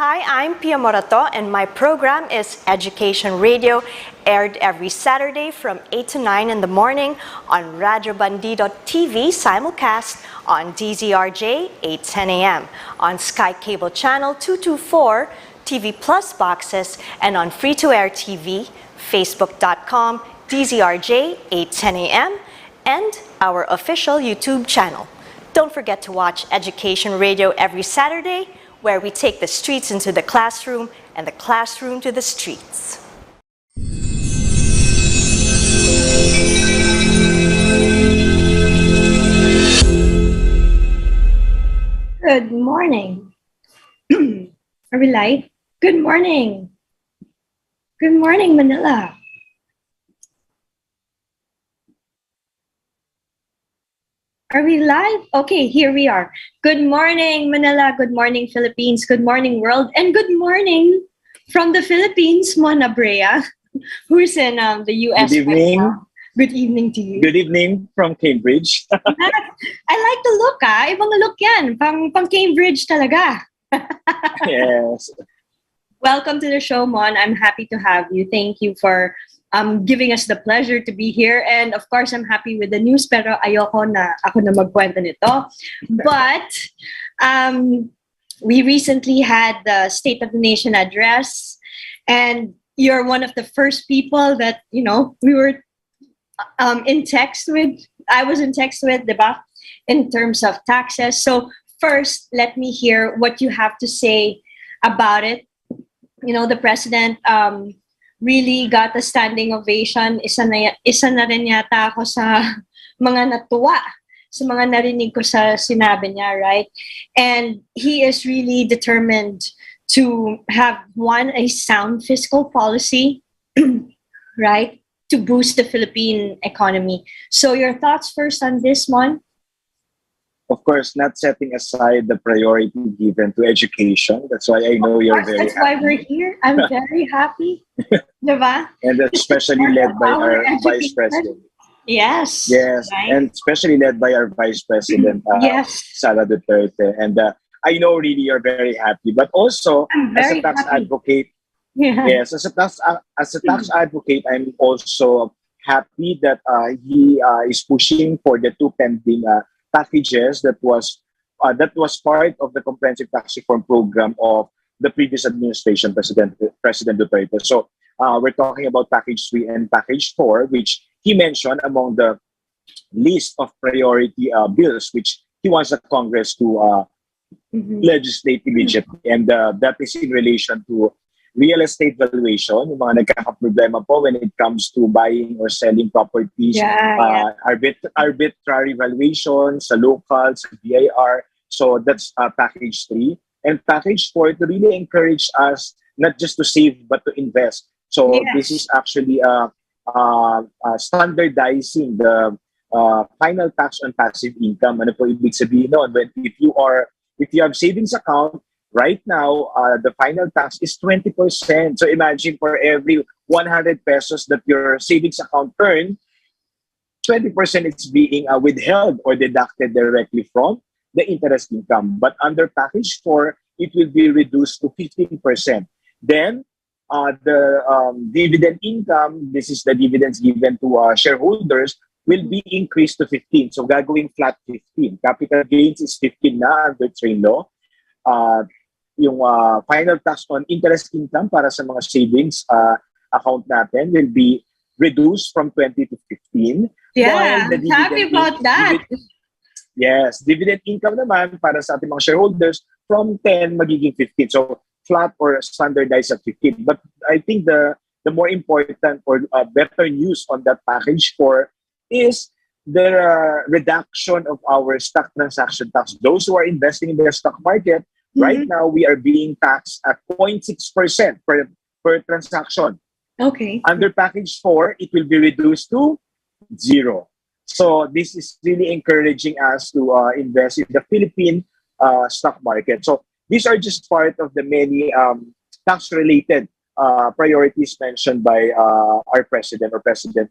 Hi, I'm Pia Morato, and my program is Education Radio, aired every Saturday from 8 to 9 in the morning on RadioBandi.tv, simulcast on DZRJ 8:10 a.m., on Sky Cable Channel 224, TV Plus boxes, and on free-to-air TV, facebook.com, DZRJ 8:10 a.m., and our official YouTube channel. Don't forget to watch Education Radio every Saturday, where we take the streets into the classroom and the classroom to the streets. Good morning. Are we live? Good morning. Good morning, Manila. Are we live? Okay, here we are. Good morning, Manila. Good morning, Philippines. Good morning, world. And good morning from the Philippines, Mona Brea, who's in the US. Good evening. Right now. Good evening to you. Good evening from Cambridge. I like the look, ah. Ibang look yan. Pang Cambridge talaga. Yes. Welcome to the show, Mon. I'm happy to have you. Thank you for giving us the pleasure to be here. And of course, I'm happy with the news, pero ayoko na ako na magkwento nito. But we recently had the State of the Nation address, and you're one of the first people that, we were in text with. I was in text with, diba? In terms of taxes. So first, let me hear what you have to say about it. The president really got a standing ovation. Isa na rin yata ako sa mga natuwa, sa mga narinig ko sa sinabi niya, right? And he is really determined to have, a sound fiscal policy, right? To boost the Philippine economy. So your thoughts first on this, Mon? Of course, not setting aside the priority given to education. That's why I know you're very That's why we're here. I'm very happy. Diba? And especially led by our Vice President. Yes. Yes, right? and especially led by our Vice President, yes. Sara Duterte. And I know really you're very happy. But also, as a tax advocate, yes, as a tax advocate, I'm also happy that he is pushing for the two pending packages that was part of the comprehensive tax reform program of the previous administration, President Duterte. So we're talking about package 3 and package 4, which he mentioned among the list of priority bills which he wants the Congress to legislate immediately. And that is in relation to real estate valuation, yung mga nagkakaproblema po when it comes to buying or selling properties, arbitrary valuation sa local, sa BIR. So that's package 3. And package 4 to really encourage us not just to save but to invest. So this is actually standardizing the final tax on passive income. Ano po ibig sabihin nun? If you have savings account, right now, the final tax is 20%. So imagine for every 100 pesos that your savings account earned, 20% is being withheld or deducted directly from the interest income. But under package 4, it will be reduced to 15%. Then, the dividend income, this is the dividends given to shareholders, will be increased to 15. So gagawing flat 15. Capital gains is 15 na under train law. Yung final tax on interest income para sa mga savings account natin will be reduced from 20 to 15. Yeah, happy about that. Yes, dividend income naman para sa ating mga shareholders from 10 magiging 15. So flat or standardized at 15. But I think the more important or better news on that package 4 is the reduction of our stock transaction tax. Those who are investing in the stock market, right now, we are being taxed at 0.6% per transaction. Okay. Under package 4, it will be reduced to 0. So this is really encouraging us to invest in the Philippine stock market. So these are just part of the many tax-related priorities mentioned by our president or President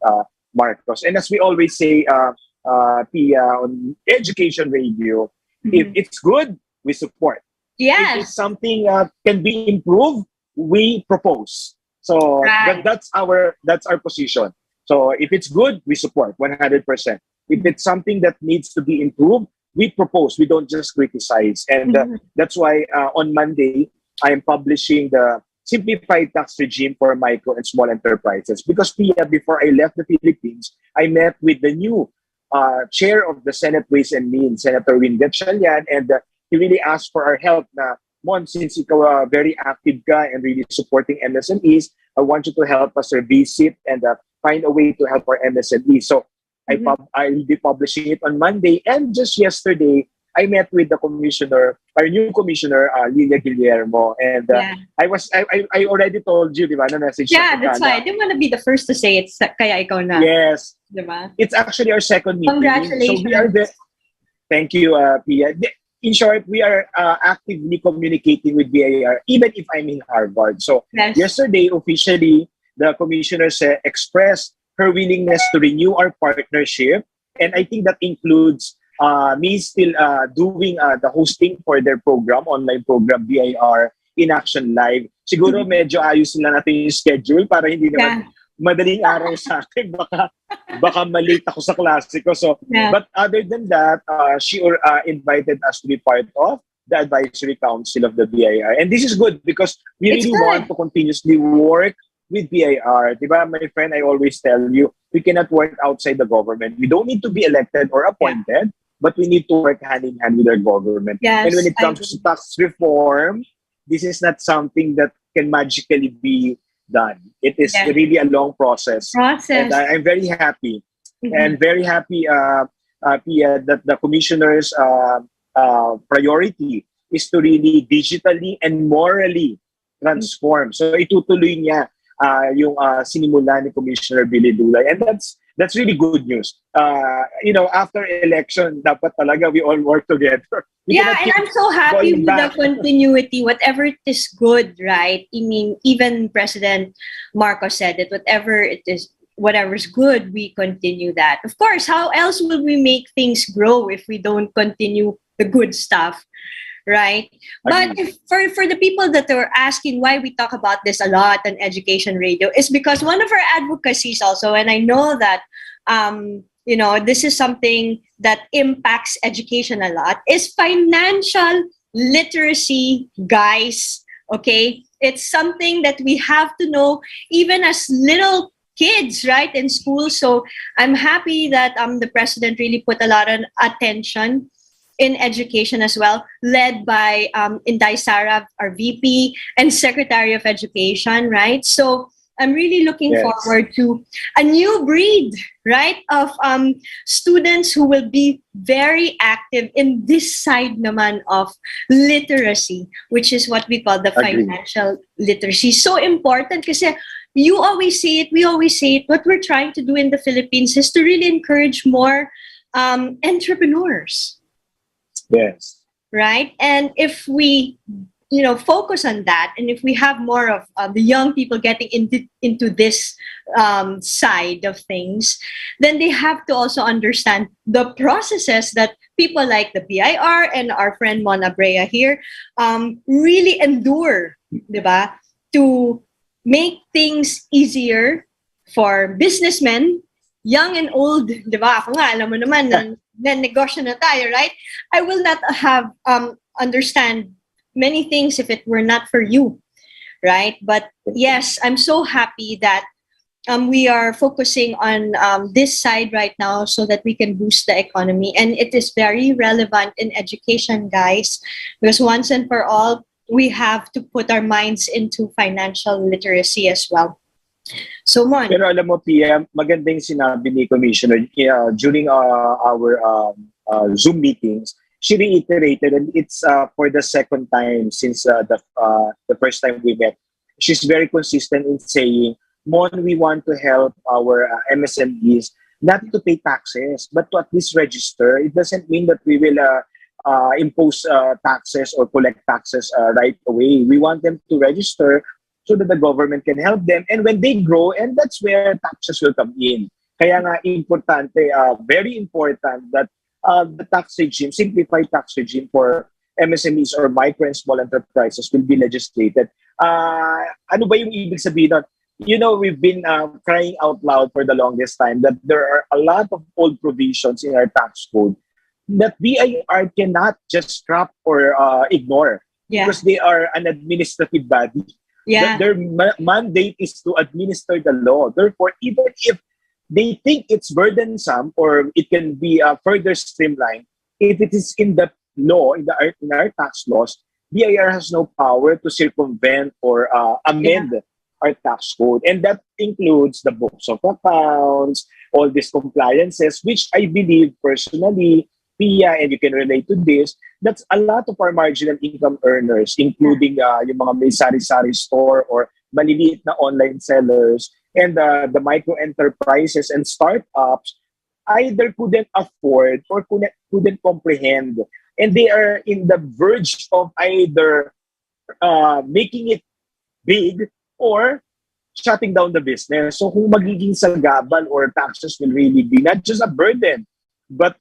Marcos. And as we always say, Pia, on Education Radio, if it's good, we support. If Yes. it's something can be improved, we propose. So Right. that's our position. So if it's good, we support 100%. If it's something that needs to be improved, we propose. We don't just criticize, and Mhm. that's why on Monday I am publishing the simplified tax regime for micro and small enterprises. Because Pia, before I left the Philippines, I met with the new chair of the Senate Ways and Means, Senator Win Gatchalian, and he really asked for our help na, Mon, since ikaw very active ka and really supporting MSMEs, I want you to help us revisit and find a way to help our MSMEs. So Mhm. I will be publishing it on Monday. And just yesterday, I met with the commissioner, our new commissioner, Lilia Guillermo. And Yeah. I already told you, di ba, na message Yeah, na that's kita why na, I didn't want to be the first to say it. Kaya ikaw na. yes, Di ba? it's actually our second meeting. So we are Congratulations. thank you, Pia. In short, we are actively communicating with BIR, even if I'm in Harvard. So Yes. yesterday, officially, the commissioner expressed her willingness to renew our partnership. And I think that includes me still doing the hosting for their program, online program, BIR in Action Live. Siguro medyo ayos na natin yung schedule para hindi naman Yeah. madaling araw sa akin. Baka malate ako sa klase ko. So, Yeah. but other than that, she invited us to be part of the advisory council of the BIR. And this is good because we It's really good. want to continuously work with BIR. Diba, my friend, I always tell you, we cannot work outside the government. We don't need to be elected or appointed, but we need to work hand in hand with our government. Yes, And when it I comes to agree. tax reform, this is not something that can magically be done. It is Yeah. really a long process. And Process. I'm very happy Mhm. and very happy, Pia, that the commissioner's priority is to really digitally and morally transform. So itutuloy niya yung sinimula ni Commissioner Billy Dulay. And that's really good news. After election, dapat talaga we all work together. We Yeah, cannot and keep I'm so happy going with the back. continuity. Whatever it is good, right? I mean, even President Marcos said it. Whatever it is, whatever's good, we continue that. Of course, how else will we make things grow if we don't continue the good stuff, right? But Agree. for the people that are asking why we talk about this a lot on Education Radio, is because one of our advocacies also, and I know that this is something that impacts education a lot, is financial literacy, guys. Okay, it's something that we have to know even as little kids, right, in school. So I'm happy that the president really put a lot of attention in education as well, led by Inday Sara, our VP and Secretary of Education, right? So I'm really looking Yes. forward to a new breed, right, of students who will be very active in this side naman of literacy, which is what we call the Agree. financial literacy. So important kasi you always say it, we always say it. What we're trying to do in the Philippines is to really encourage more entrepreneurs, Yes. right? And if we focus on that, and if we have more of the young people getting into this side of things, then they have to also understand the processes that people like the BIR and our friend Mona Brea here really endure, diba? To make things easier for businessmen, young and old, diba? Ako nga, alam mo naman, na negosyo na tayo, right? I will not have understand many things if it were not for you, right? But yes, I'm so happy that we are focusing on this side right now so that we can boost the economy. And it is very relevant in education, guys, because once and for all, we have to put our minds into financial literacy as well. So, Mon. Pero alam mo, PM, maganda yung sinabi ni Commissioner during our Zoom meetings. She reiterated, and it's for the second time since the first time we met. She's very consistent in saying, Mon, we want to help our MSMEs not to pay taxes, but to at least register. It doesn't mean that we will impose taxes or collect taxes right away. We want them to register so that the government can help them. And when they grow, and that's where taxes will come in. Kaya nga importante, very important that the tax regime, simplified tax regime for MSMEs or micro and small enterprises will be legislated. Ano ba yung ibig sabihin nun? You know, we've been crying out loud for the longest time that there are a lot of old provisions in our tax code that BIR cannot just scrap or ignore Yeah. because they are an administrative body. Yeah. Their mandate is to administer the law. Therefore, even if they think it's burdensome or it can be further streamlined, if it is in the law, in our tax laws, BIR has no power to circumvent or amend our tax code. And that includes the books of accounts, all these compliances, which I believe personally, Pia, and you can relate to this, that's a lot of our marginal income earners, including yung mga may sari-sari store or maliliit na online sellers, and the micro enterprises and startups either couldn't afford or couldn't comprehend. And they are in the verge of either making it big or shutting down the business. So kung magiging sagabal or taxes will really be not just a burden, but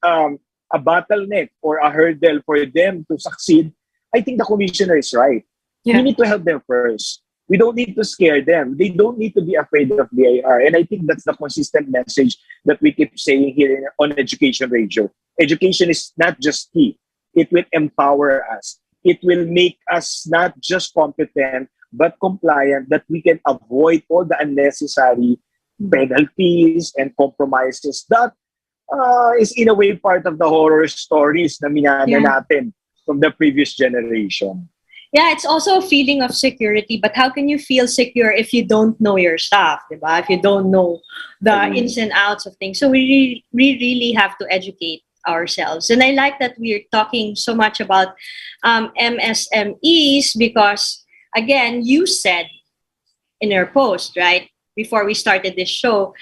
a bottleneck or a hurdle for them to succeed, I think the commissioner is right. Yeah. We need to help them first. We don't need to scare them. They don't need to be afraid of BIR. And I think that's the consistent message that we keep saying here on Education Radio. Education is not just key. It will empower us. It will make us not just competent, but compliant, that we can avoid all the unnecessary penalties and compromises that is in a way part of the horror stories na minana natin from the previous generation. Yeah, it's also a feeling of security, but how can you feel secure if you don't know your stuff, diba? If you don't know the ins and outs of things? So we really have to educate ourselves. And I like that we're talking so much about MSMEs because, again, you said in your post, right, before we started this show,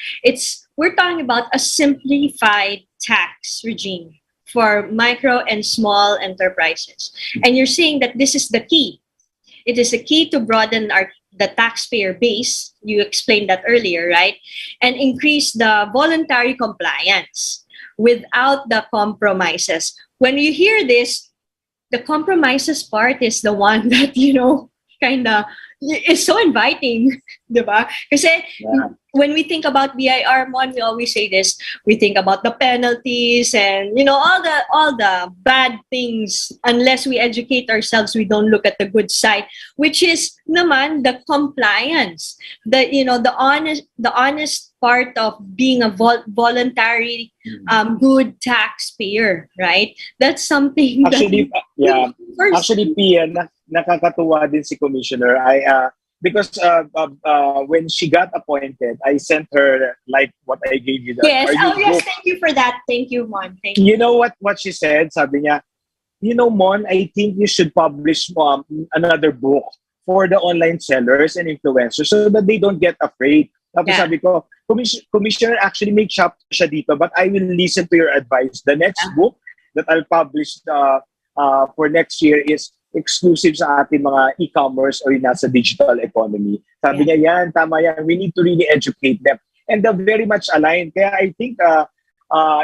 we're talking about a simplified tax regime for micro and small enterprises. And you're saying that this is the key. It is the key to broaden the taxpayer base. You explained that earlier, right? And increase the voluntary compliance without the compromises. When you hear this, the compromises part is the one that, kind of is so inviting, diba? Kasi when we think about BIR, Mon, we always say this. We think about the penalties and all the bad things. Unless we educate ourselves, we don't look at the good side, which is naman the compliance. The honest part of being a voluntary good taxpayer, right? That's something actually that actually Pia, nakakatuwa din si Commissioner. Because when she got appointed, I sent her like what I gave you. Yes. Yes. Thank you for that. Thank you, Mon. Thank you. You know what she said? Sabi niya, Mon, I think you should publish another book for the online sellers and influencers so that they don't get afraid. Tapos sabi ko, Commissioner, actually make chapter siya dito, but I will listen to your advice. The next book that I'll publish for next year is exclusive sa ating mga e-commerce or yung nasa digital economy. Sabi niya, yan, tama yan. We need to really educate them. And they're very much aligned. Kaya I think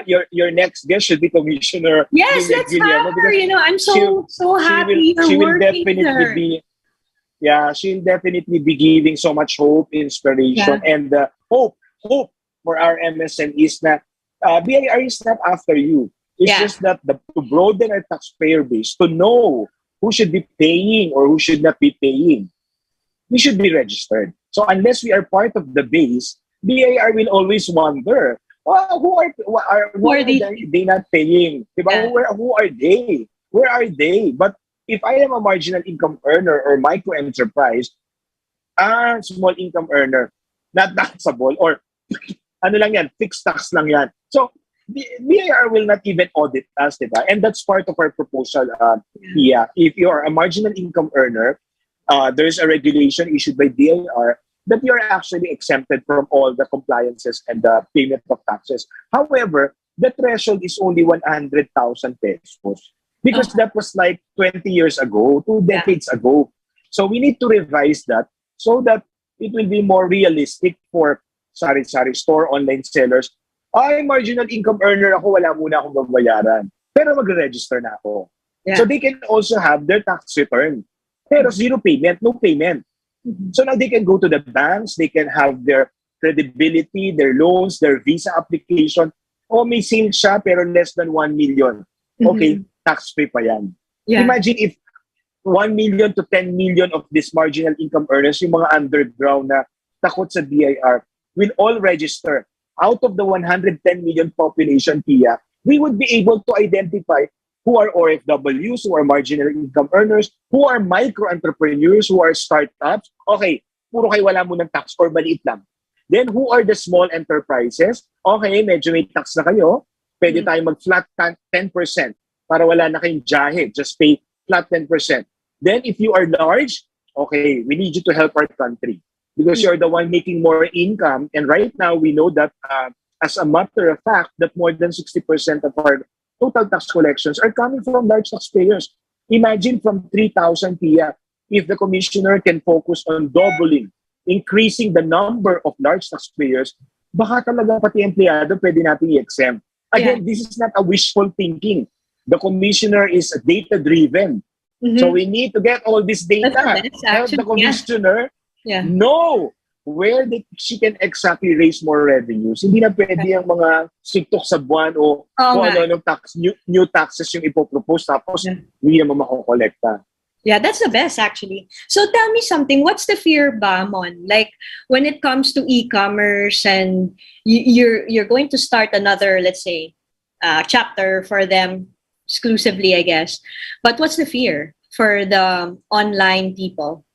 your next guest should be Commissioner. Yes, let's have her. I'm so happy she will you're working with her. She'll definitely be giving so much hope, inspiration, and hope for our MSMEs na BIR is not after you. It's just that to broaden our taxpayer base, to know who should be paying or who should not be paying, we should be registered. So unless we are part of the base, BIR will always wonder, why are they not paying? Yeah. Who are they? Where are they? But if I am a marginal income earner or micro enterprise, small income earner, not taxable, or ano lang yan, fixed tax lang yan. So BIR will not even audit us, diba? And that's part of our proposal. If you are a marginal income earner, there's a regulation issued by BIR that you are actually exempted from all the compliances and the payment of taxes. However, the threshold is only 100,000 pesos because that was like 20 years ago, 2 decades ago. So we need to revise that so that it will be more realistic for sari-sari store, online sellers. Marginal income earner ako, wala muna akong babayaran. Pero mag-register na ako. Yeah. So they can also have their tax return. Pero zero payment, no payment. So now they can go to the banks, they can have their credibility, their loans, their visa application. O may sales siya pero less than 1 million. Okay, tax-free pa yan. Yeah. Imagine if 1 million to 10 million of this marginal income earners, yung mga underground na takot sa BIR, will all register. Out of the 110 million population, Pia, we would be able to identify who are OFWs, who are marginal income earners, who are micro-entrepreneurs, who are startups. Okay, puro kayo wala mo ng tax or maliit lang. Then, who are the small enterprises? Okay, medyo may tax na kayo. Pwede tayo mag-flat 10% para wala na kayong jahe. Just pay flat 10%. Then, if you are large, okay, we need you to help our country because you're the one making more income. And right now, we know that as a matter of fact, that more than 60% of our total tax collections are coming from large taxpayers. Imagine from 3,000 Pia, if the commissioner can focus on doubling, increasing the number of large taxpayers, baka talaga pati empleyado pwede natin i-exempt. Again, this is not a wishful thinking. The commissioner is data-driven. So we need to get all this data. Help the commissioner know where she can exactly raise more revenues. Hindi na pwede yung mga siktok sa buwan o kung ano tax, new taxes yung ipopropose tapos hindi naman makokolekta. Yeah, that's the best actually. So tell me something, what's the fear ba, Mon? Like when it comes to e-commerce and you're going to start another, let's say, chapter for them exclusively, I guess. But what's the fear for the online people?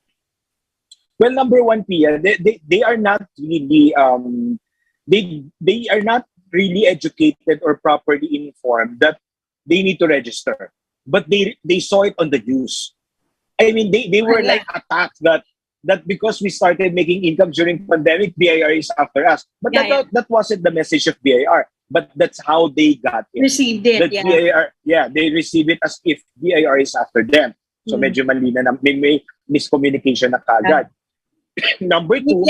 Well, number one, Pia, they are not really they are not really educated or properly informed that they need to register. But they saw it on the news. I mean, they were like attacked that because we started making income during pandemic, BIR is after us. But that wasn't the message of BIR. But that's how they got it. Received it, that BIR, they receive it as if BIR is after them. So medyo mali na may miscommunication na kagad. Number two,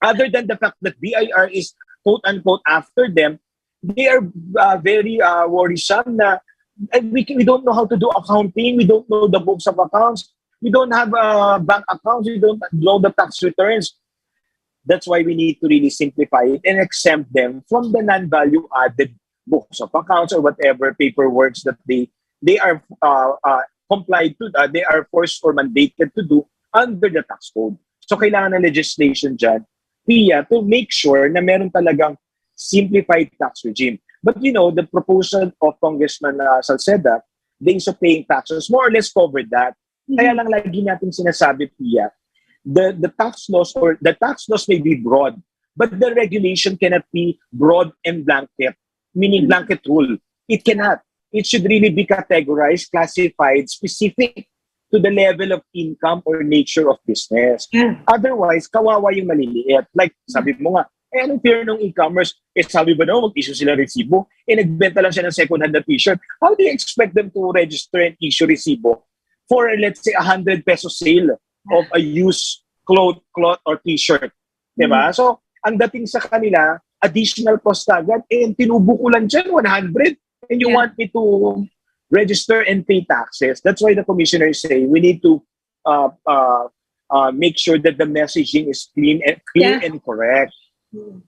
other than the fact that BIR is quote-unquote after them, they are very worrisome na we don't know how to do accounting, we don't know the books of accounts, we don't have bank accounts, we don't know the tax returns. That's why we need to really simplify it and exempt them from the non-value added books of accounts or whatever paperwork that they are complied to, they are forced or mandated to do under the tax code. So kailangan ng legislation dyan, Pia, to make sure na meron talagang simplified tax regime. But you know, the proposal of Congressman Salceda, days of paying taxes, more or less covered that. Kaya lang lagi natin sinasabi, Pia, the tax laws may be broad, but the regulation cannot be broad and blanket, meaning blanket rule. It cannot. It should really be categorized, classified, specific to the level of income or nature of business. Otherwise, kawawa yung maliliit. Like, sabi mo nga, anong fear ng e-commerce? Sabi ba na, mag-issue sila resibo? Nagbenta lang siya ng second-hand na t-shirt. How do you expect them to register and issue resibo for, let's say, 100 peso sale of a used cloth or t-shirt? Diba? So, ang dating sa kanila, additional cost agad, tinubo ko lang dyan, 100. And you want me to register and pay taxes. That's why the commissioners say we need to make sure that the messaging is clear and correct.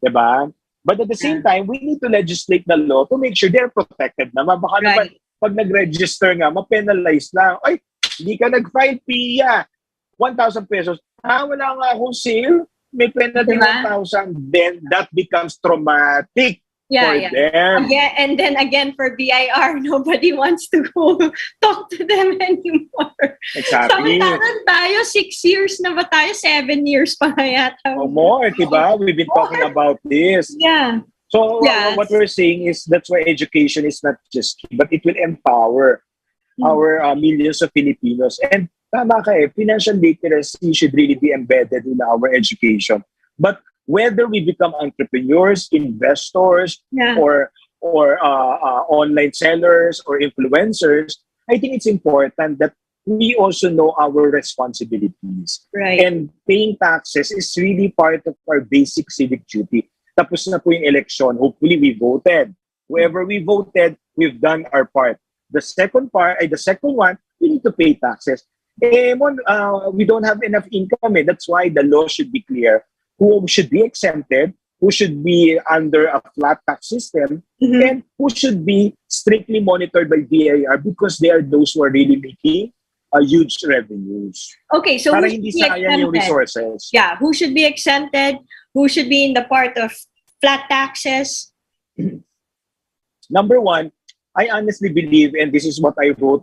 Diba? But at the same time, we need to legislate the law to make sure they're protected naman. Baka naman, pag nag-register nga, ma-penalize lang. Ay, hindi ka nag-file, Pia. 1,000 pesos. Wala nga akong sale. May penalty 1,000. Then that becomes traumatic. For them. And then again for BIR, nobody wants to go talk to them anymore. Exactly. Samantalan tayo, 6 years na ba tayo? 7 years pa na yata. Or more, diba? We've been talking about this. Yeah. So what we're saying is that's why education is not just key, but it will empower our millions of Filipinos. And tama ka financial literacy should really be embedded in our education. But whether we become entrepreneurs, investors, or online sellers or influencers, I think it's important that we also know our responsibilities. Right. And paying taxes is really part of our basic civic duty. Tapos na po yung election. Hopefully, we voted. Whoever we voted, we've done our part. the second one, we need to pay taxes. We don't have enough income. That's why the law should be clear. Who should be exempted, who should be under a flat tax system, and who should be strictly monitored by VAR because they are those who are really making huge revenues. Okay, so Para who should hindi be sayang yung exempted? resources. Yeah, who should be exempted? Who should be in the part of flat taxes? Number one, I honestly believe, and this is what I wrote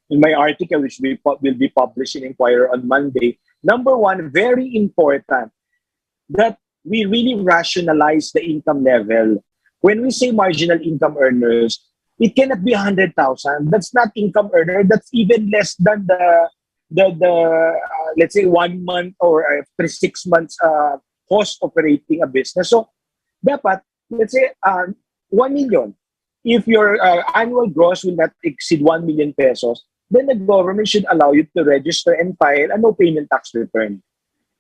in my article, which will be published in Inquirer on Monday. Number one, very important, that we really rationalize the income level. When we say marginal income earners, it cannot be 100,000. That's not income earner. That's even less than the let's say 1 month or 6 months cost operating a business. So, dapat, let's say 1 million. If your annual gross will not exceed 1 million pesos, then the government should allow you to register and file a no payment tax return.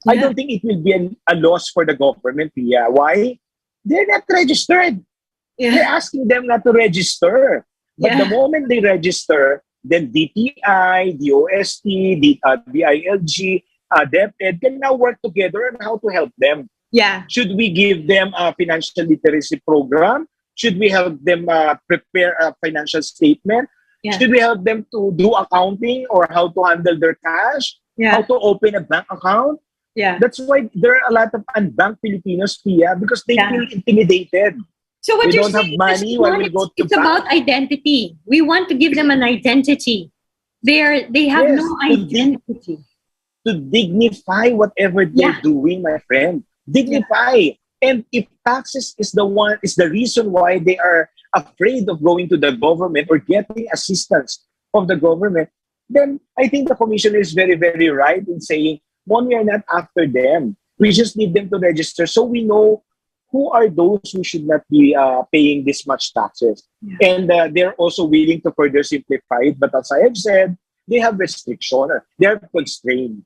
I don't think it will be a loss for the government, Pia. Why? They're not registered. They're asking them not to register. But the moment they register, then DTI, DOST, DILG, DepEd can now work together on how to help them. Yeah. Should we give them a financial literacy program? Should we help them prepare a financial statement? Yeah. Should we help them to do accounting or how to handle their cash? How to open a bank account? Yeah. That's why there are a lot of unbanked Filipinos, Pia, because they feel intimidated. So what they you're don't have saying money is, while we go to it's bank. about identity. We want to give them an identity. They have no identity. To dignify whatever they're doing, my friend. Dignify. And if taxes is the reason why they are afraid of going to the government or getting assistance from the government, then I think the commissioner is very, very right in saying, we are not after them. We just need them to register so we know who are those who should not be paying this much taxes. And they're also willing to further simplify it. But as I have said, they have restriction. They are constrained.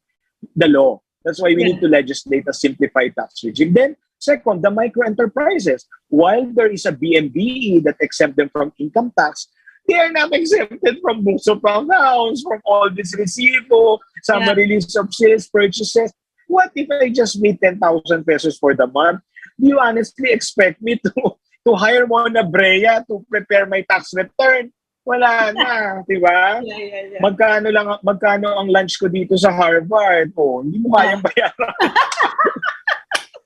The law. That's why we need to legislate a simplified tax regime. Then, second, the micro-enterprises. While there is a BMBE that exempt them from income tax, they are not exempted from books of accounts, from all this recibo, summary list of sales, purchases. What if I just made 10,000 pesos for the month? Do you honestly expect me to hire Mona Brea to prepare my tax return? Wala na, di ba? Magkano ang lunch ko dito sa Harvard? Hindi mo kayang bayaran.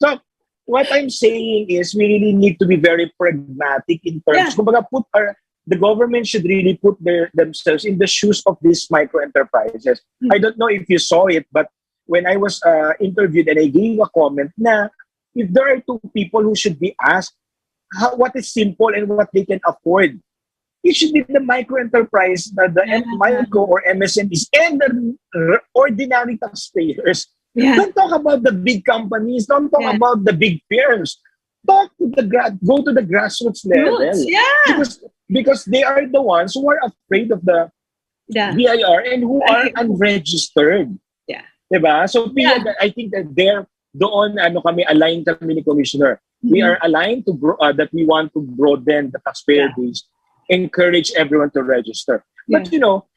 So, what I'm saying is we really need to be very pragmatic in terms. Kumbaga, the government should really put themselves in the shoes of these micro-enterprises. I don't know if you saw it, but when I was interviewed and I gave a comment na if there are two people who should be asked what is simple and what they can afford, it should be the micro-enterprise, the micro or MSMEs and the ordinary taxpayers. Don't talk about the big companies. Don't talk about the big firms. Go to the grassroots level. Because they are the ones who are afraid of the BIR and who are unregistered. Diba? So I think that kami aligned kami ni Commissioner. We are aligned to that we want to broaden the taxpayer base, encourage everyone to register. But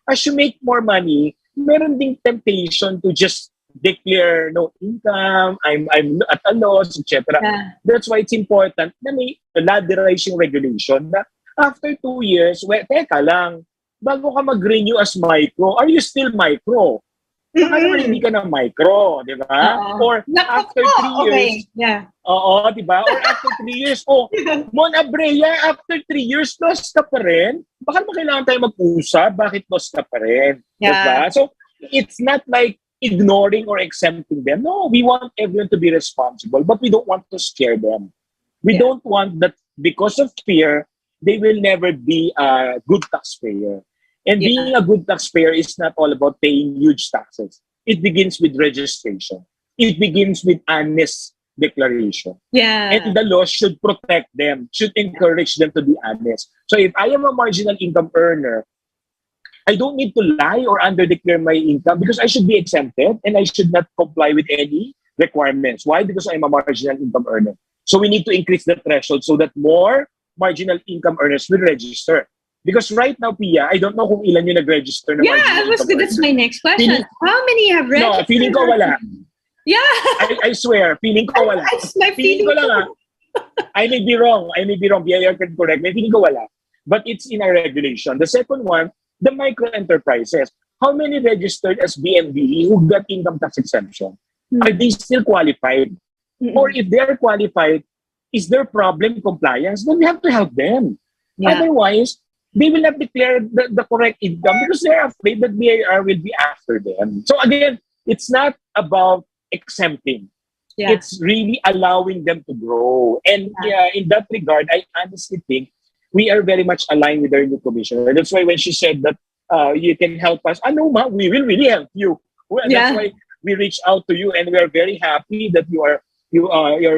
as you make more money, meron ding temptation to just declare no income, I'm at a loss, etc. That's why it's important na may ladderizing regulation na after 2 years, teka lang, bago ka mag-renew as micro, are you still micro? Baka naman hindi ka na micro, di ba? Or after 3 years, di ba? Or after 3 years, Mon Abrea, after 3 years, lost ka pa rin. Baka naman kailangan tayo mag-usap, bakit lost ka pa rin? Diba? So, it's not like ignoring or exempting them. No, we want everyone to be responsible, but we don't want to scare them. We don't want that because of fear, they will never be a good taxpayer. And being a good taxpayer is not all about paying huge taxes. It begins with registration. It begins with honest declaration. And the law should protect them, should encourage them to be honest. So if I am a marginal income earner, I don't need to lie or underdeclare my income because I should be exempted and I should not comply with any requirements. Why? Because I'm a marginal income earner. So we need to increase the threshold so that more marginal income earners will register. Because right now, Pia, I don't know kung ilan yung nag-register ng Yeah, marginal income that's earner. my next question. Feeling- How many have No, registered? feeling ko wala. Yeah. I swear, feeling ko wala. That's my Feeling ko lang I may be wrong. BIR can correct me. Feeling ko wala. But it's in our regulation. The second one, the micro enterprises. How many registered as BMVE who got income tax exemption? Are they still qualified? Or if they are qualified, is their problem compliance? Then we have to help them. Yeah. Otherwise, they will not declare the correct income because they're afraid that BIR will be after them. So again, it's not about exempting. Yeah. It's really allowing them to grow. And in that regard, I honestly think we are very much aligned with our new commissioner. That's why when she said that you can help us, no, ma, we will really help you. Well, that's why we reached out to you, and we are very happy that you're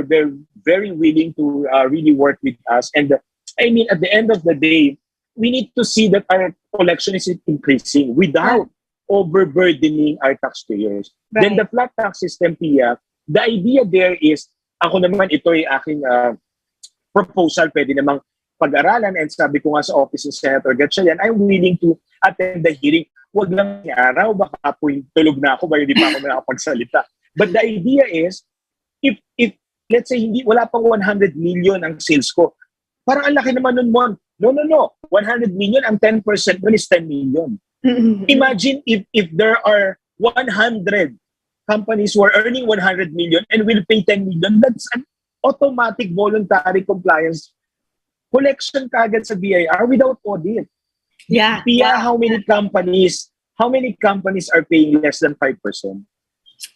very, very willing to really work with us. And I mean, at the end of the day, we need to see that our collection is increasing without overburdening our taxpayers. Right. Then the flat tax system, Pia, the idea there is, ako naman, ito ay aking proposal, pwede namang pag-aralan, and sabi ko nga sa office ng Senator Gatchalian, I'm willing to attend the hearing. Huwag lang ni araw, baka po tulog na ako, ba hindi pa ako nakapagsalita. But the idea is, if let's say wala pang 100 million ang sales ko, parang ang laki naman nun mo. No. 100 million, ang 10% nun is 10 million. Imagine if there are 100 companies who are earning 100 million and will pay 10 million, that's an automatic voluntary compliance collection kagad sa BIR without audit. Yeah. Pia, how many companies are paying less than 5%?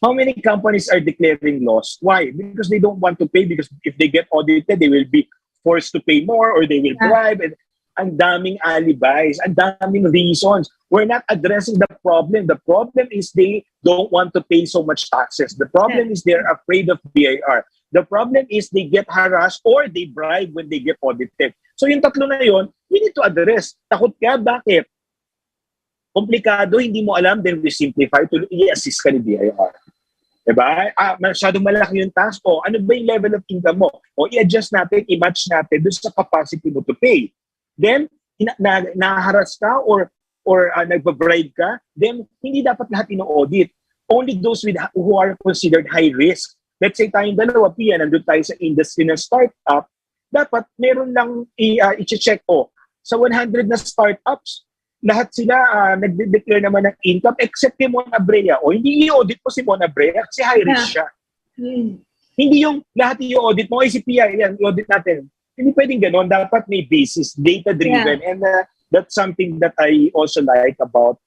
How many companies are declaring loss? Why? Because they don't want to pay, because if they get audited, they will be forced to pay more or they will bribe. And ang daming alibis, ang daming reasons. We're not addressing the problem. The problem is they don't want to pay so much taxes. The problem is they're afraid of BIR. The problem is they get harassed or they bribe when they get audited. So yung tatlo na yun, we need to address. Takot ka, bakit? Komplikado, hindi mo alam, then we simplify to i-assist ka ni BIR. Diba? Masyadong malaki yung tax. Ano ba yung level of income mo? I-adjust natin, i-match natin doon sa capacity mo to pay. Then, naharas ka or nagbabribe ka, then hindi dapat lahat ino-audit. Only those who are considered high risk. Let's say tayong dalawa, Pia, nandun tayo sa industry ng startup, dapat meron lang i-check sa 100 na startups, lahat sila nag-declare naman ng income except kay Mon Abrea. Hindi i-audit mo si Mon Abrea kasi high risk siya. Hindi yung lahat i-audit mo, si Pia, yan, i-audit natin. Hindi pwedeng ganon. Dapat may basis, data-driven. And that's something that I also like about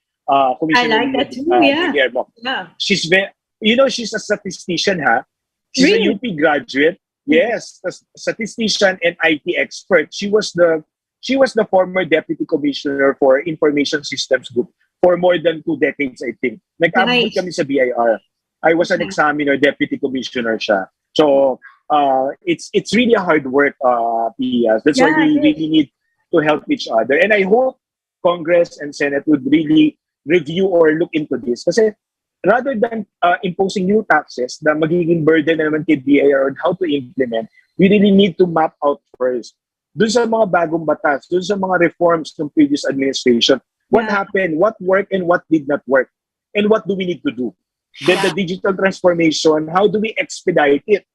Commissioner. I like that too, Guillermo. She's she's a statistician, ha? She's really? a UP graduate. Yes, a statistician and IT expert. She was the former deputy commissioner for Information Systems Group for more than 2 decades, I think. Nag-abot kami sa BIR. I was an examiner, deputy commissioner siya. So it's really a hard work, Pia. That's why we really need to help each other. And I hope Congress and Senate would really review or look into this. Kasi rather than imposing new taxes na magiging burden na naman kay BIR on how to implement, we really need to map out first. Doon sa mga bagong batas, doon sa mga reforms ng previous administration, what happened, what worked, and what did not work, and what do we need to do? Then the digital transformation, how do we expedite it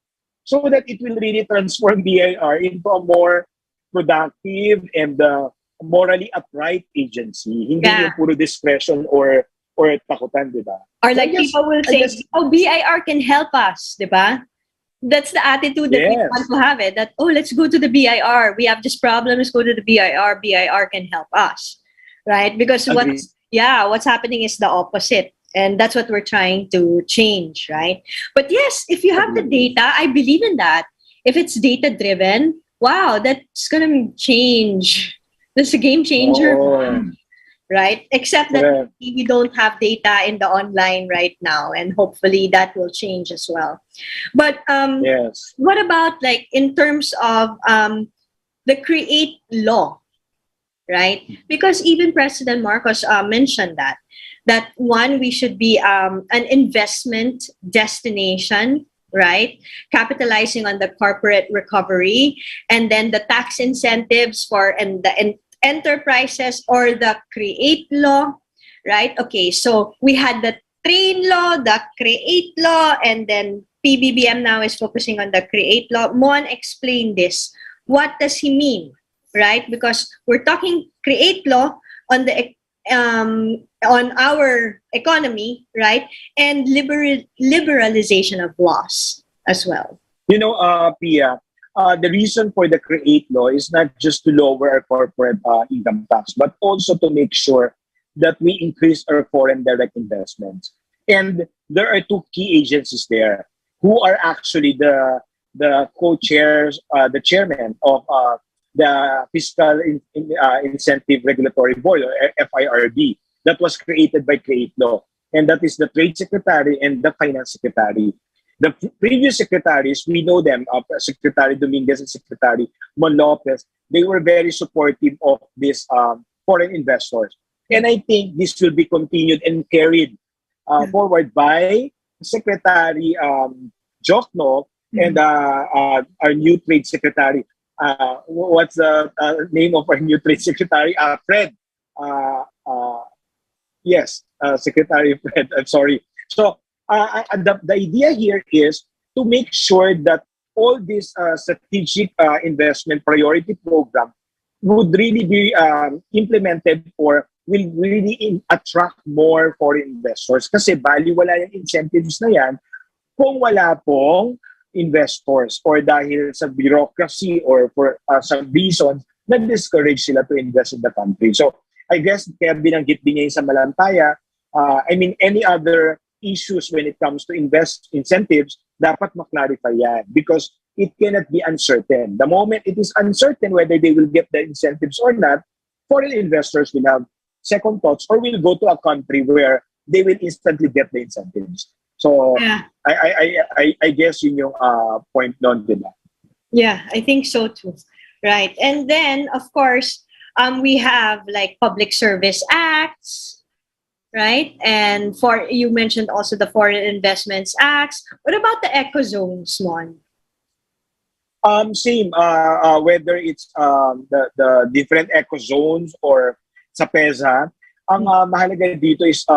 so that it will really transform BIR into a more productive and morally upright agency? Hindi yung puro discretion or takutan, di ba? Or like people will say, BIR can help us, di ba? That's the attitude that we want to have it. That, let's go to the BIR. We have this problem. Let's go to the BIR. BIR can help us, right? Because what's happening is the opposite. And that's what we're trying to change, right? But yes, if you have the data, I believe in that. If it's data-driven, wow, that's going to change. That's a game changer. Right? Except that we don't have data in the online right now, and hopefully that will change as well. But what about like in terms of the create law, right? Because even President Marcos mentioned that one, we should be an investment destination, right? Capitalizing on the corporate recovery, and then the tax incentives enterprises or the create law, right? Okay, so we had the train law, the create law, and then PBBM now is focusing on the create law. Mon, explain this. What does he mean, right? Because we're talking create law on the on our economy, right? And liberalization of laws as well. Pia, the reason for the create law is not just to lower our corporate income tax, but also to make sure that we increase our foreign direct investments. And there are two key agencies there who are actually the co-chairs, the chairman of the Fiscal Incentive Regulatory Board, or FIRB, that was created by Create Law. And that is the Trade Secretary and the Finance Secretary. The previous secretaries, we know them, Secretary Dominguez and Secretary Mon Lopez, they were very supportive of these foreign investors. And I think this will be continued and carried forward by Secretary Jokno and our new Trade Secretary. What's the name of our new Trade Secretary? Fred. Yes, Secretary Fred. I'm sorry. So the idea here is to make sure that all this strategic investment priority program would really be implemented or will really attract more foreign investors. Kasi baliwala yung incentives na yan kung wala pong investors or dahil sa bureaucracy or for some reasons na discourage sila to invest in the country. So I guess kaya binanggit din niya sa Malantaya, any other issues when it comes to incentives, dapat maklarify yan because it cannot be uncertain. The moment it is uncertain whether they will get the incentives or not, foreign investors will have second thoughts or will go to a country where they will instantly get the incentives. So Yeah. I guess yun yung point nun, diba? Yeah, I think so too. Right. And then, of course, we have like public service acts, right? And you mentioned also the Foreign Investments Acts. What about the eco zones, Mon? Same. Whether it's the different eco zones or sa PEZA, ang mahalaga dito is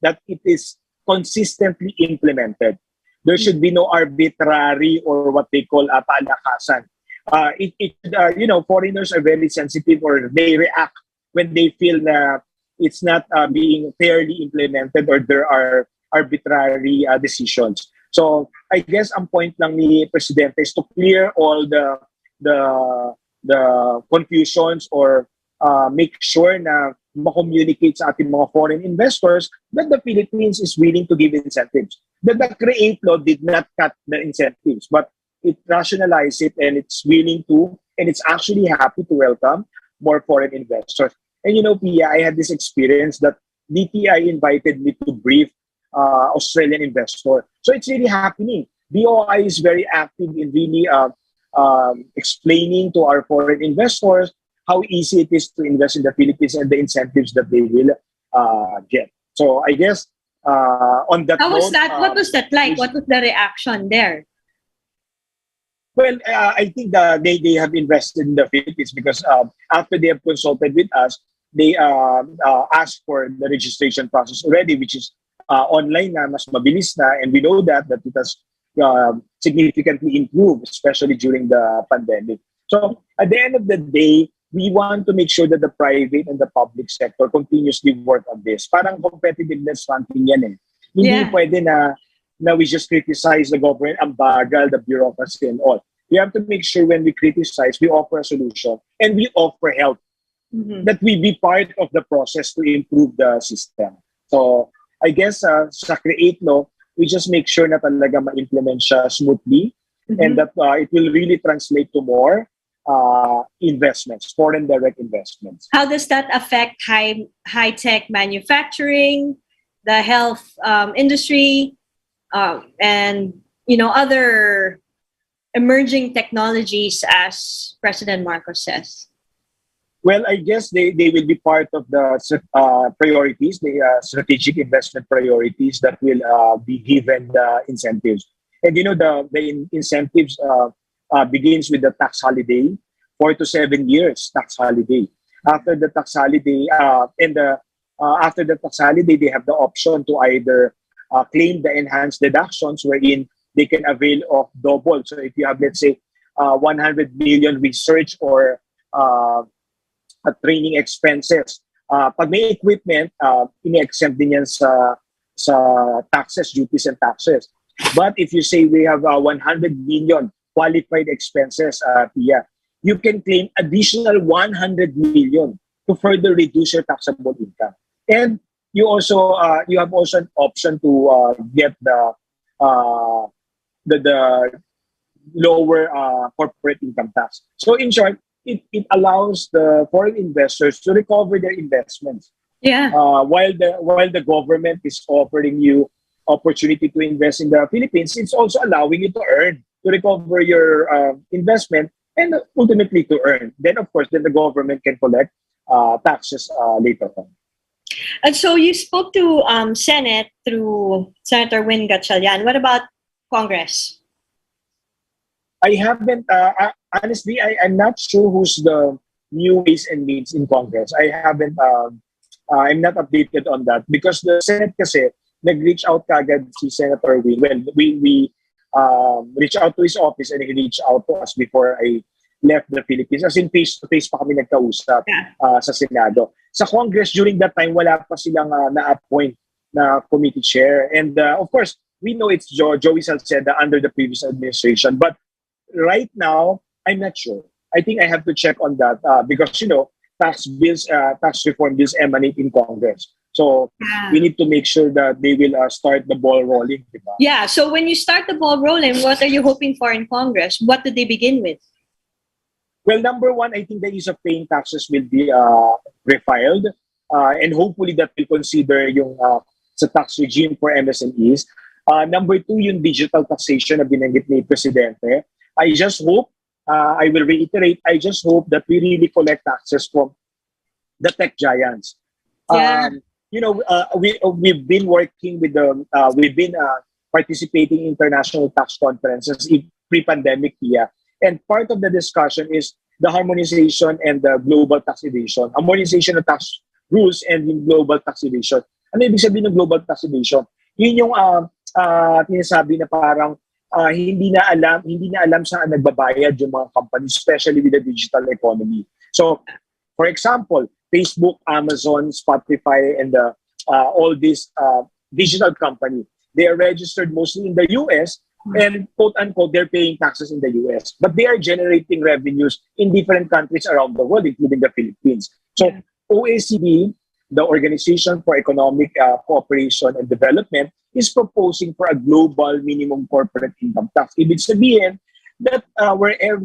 that it is consistently implemented. There should be no arbitrary or what they call palakasan. Foreigners are very sensitive or they react when they feel na it's not being fairly implemented or there are arbitrary decisions. So I guess ang point lang ni Presidente is to clear all the confusions or make sure na ma-communicate sa ating mga foreign investors that the Philippines is willing to give incentives. That the Create Law did not cut the incentives, but it rationalized it and it's willing to, and it's actually happy to welcome more foreign investors. And Pia, I had this experience that DTI invited me to brief Australian investor. So it's really happening. BOI is very active in really explaining to our foreign investors how easy it is to invest in the Philippines and the incentives that they will get. So I guess on that How was note, that? What was that like? What was the reaction there? Well, I think they have invested in the Philippines because after they have consulted with us, they asked for the registration process already, which is online na, mas mabilis na, and we know that it has significantly improved, especially during the pandemic. So at the end of the day, we want to make sure that the private and the public sector continuously work on this. Parang competitiveness ranking yan eh. Hindi pwede na we just criticize the government, ang bagal, the bureaucracy and all. We have to make sure when we criticize, we offer a solution and we offer help. That we be part of the process to improve the system. So I guess sa Create Law, we just make sure na talaga ma-implement siya smoothly and that it will really translate to more investments, foreign direct investments. How does that affect high-tech manufacturing, the health industry, and other emerging technologies, as President Marcos says? Well, I guess they will be part of the priorities, the strategic investment priorities that will be given the incentives. And the incentives begins with the tax holiday, 4 to 7 years tax holiday. after the tax holiday, after the tax holiday, they have the option to either claim the enhanced deductions wherein they can avail of double. So if you have, let's say, 100 million research or training expenses, pag may equipment, ini-exempt din yan sa taxes, duties, and taxes. But if you say we have 100 million qualified expenses, Pia, you can claim additional 100 million to further reduce your taxable income. And you also you have also an option to get the lower corporate income tax. So in short, it allows the foreign investors to recover their investments. Yeah. While the government is offering you opportunity to invest in the Philippines, it's also allowing you to recover your investment and ultimately to earn. Then of course, then the government can collect taxes later on. And so you spoke to Senate through Senator Win Gatchalian. What about Congress? I haven't, honestly, I'm not sure who's the new ways and means in Congress. I haven't, I'm not updated on that because the Senate kasi nag-reach out kagad si Senator Win. Well, we reached out to his office and he reached out to us before I left the Philippines. As in face-to-face pa kami nagkausap sa Senado. Sa Congress, during that time, wala pa silang na-appoint na committee chair. And of course, we know it's Joey Salceda under the previous administration. But right now, I'm not sure. I think I have to check on that because, you know, tax reform bills emanate in Congress. So we need to make sure that they will start the ball rolling. Diba? Yeah, so when you start the ball rolling, what are you hoping for in Congress? What do they begin with? Well, number one, I think the use of paying taxes will be refiled. And hopefully that will consider yung sa tax regime for MSMEs. Number two, yung digital taxation na binanggit ni Presidente. I just hope, I will reiterate, I just hope that we really collect taxes from the tech giants. Yeah. You know, we've been working with them, we've been participating in international tax conferences in pre-pandemic year. And part of the discussion is the harmonization and the global tax evasion. Harmonization of tax rules and yung global tax evasion. Ano ibig sabihin ng global tax evasion? Yun yung tinasabi na parang hindi na alam saan nagbabayad yung mga companies, especially with the digital economy. So, for example, Facebook, Amazon, Spotify, and all these digital company, they are registered mostly in the US, and quote-unquote, they're paying taxes in the US. But they are generating revenues in different countries around the world, including the Philippines. So OECD, the Organization for Economic Cooperation and Development, is proposing for a global minimum corporate income tax. Ibig sabihin that